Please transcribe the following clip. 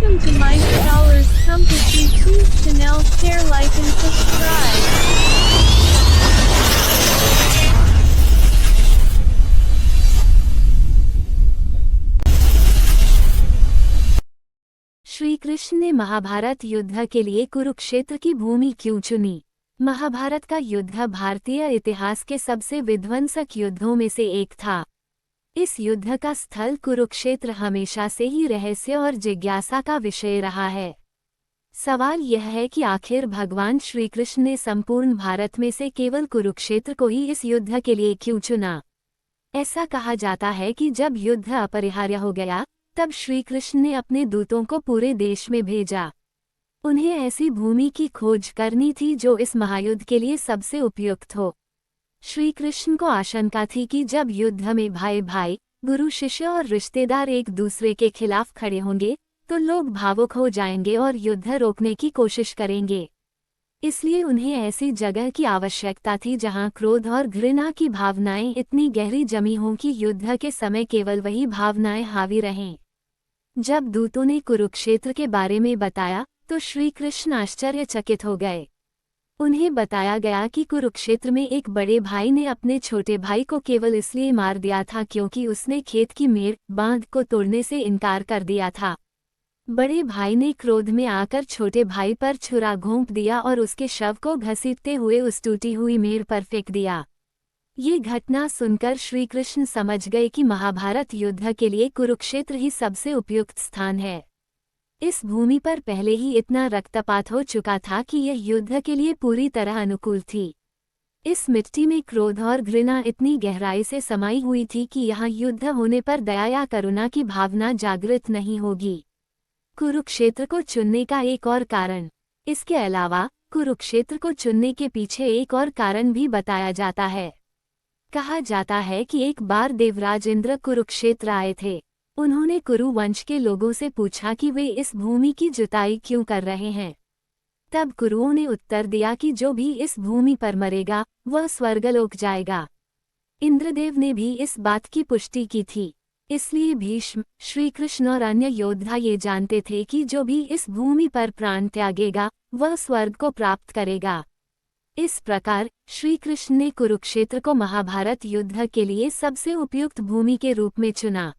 Welcome to my Scholars Compass YouTube channel. Share, like and subscribe. Shri Krishna ने महाभारत युद्ध के लिए कुरुक्षेत्र की भूमि क्यों चुनी? महाभारत का युद्ध भारतीय इतिहास के सबसे विध्वंसक युद्धों में से एक था। इस युद्ध का स्थल कुरुक्षेत्र हमेशा से ही रहस्य और जिज्ञासा का विषय रहा है। सवाल यह है कि आखिर भगवान श्री कृष्ण ने संपूर्ण भारत में से केवल कुरुक्षेत्र को ही इस युद्ध के लिए क्यों चुना? ऐसा कहा जाता है कि जब युद्ध अपरिहार्य हो गया, तब श्री कृष्ण ने अपने दूतों को पूरे देश में भेजा। उन्हें ऐसी भूमि की खोज करनी थी जो इस महायुद्ध के लिए सबसे उपयुक्त हो। श्री कृष्ण को आशंका थी कि जब युद्ध में भाई भाई, गुरु शिष्य और रिश्तेदार एक दूसरे के खिलाफ खड़े होंगे तो लोग भावुक हो जाएंगे और युद्ध रोकने की कोशिश करेंगे। इसलिए उन्हें ऐसी जगह की आवश्यकता थी जहां क्रोध और घृणा की भावनाएं इतनी गहरी जमी हों कि युद्ध के समय केवल वही भावनाएं हावी रहें। जब दूतों ने कुरुक्षेत्र के बारे में बताया तो श्री कृष्ण आश्चर्यचकित हो गए। उन्हें बताया गया कि कुरुक्षेत्र में एक बड़े भाई ने अपने छोटे भाई को केवल इसलिए मार दिया था क्योंकि उसने खेत की मेड़ बांध को तोड़ने से इनकार कर दिया था। बड़े भाई ने क्रोध में आकर छोटे भाई पर छुरा घोंप दिया और उसके शव को घसीटते हुए उस टूटी हुई मेड़ पर फेंक दिया। ये घटना सुनकर श्री कृष्ण समझ गए कि महाभारत युद्ध के लिए कुरुक्षेत्र ही सबसे उपयुक्त स्थान है। इस भूमि पर पहले ही इतना रक्तपात हो चुका था कि यह युद्ध के लिए पूरी तरह अनुकूल थी। इस मिट्टी में क्रोध और घृणा इतनी गहराई से समाई हुई थी कि यहाँ युद्ध होने पर दया या करुणा की भावना जागृत नहीं होगी। कुरुक्षेत्र को चुनने का एक और कारण। इसके अलावा कुरुक्षेत्र को चुनने के पीछे एक और कारण भी बताया जाता है। कहा जाता है कि एक बार देवराज इंद्र कुरुक्षेत्र आए थे। उन्होंने कुरु वंश के लोगों से पूछा कि वे इस भूमि की जुताई क्यों कर रहे हैं। तब कुरुओं ने उत्तर दिया कि जो भी इस भूमि पर मरेगा वह स्वर्गलोक जाएगा। इंद्रदेव ने भी इस बात की पुष्टि की थी। इसलिए भीष्म, श्री कृष्ण और अन्य योद्धा ये जानते थे कि जो भी इस भूमि पर प्राण त्यागेगा वह स्वर्ग को प्राप्त करेगा। इस प्रकार श्री कृष्ण ने कुरुक्षेत्र को महाभारत युद्ध के लिए सबसे उपयुक्त भूमि के रूप में चुना।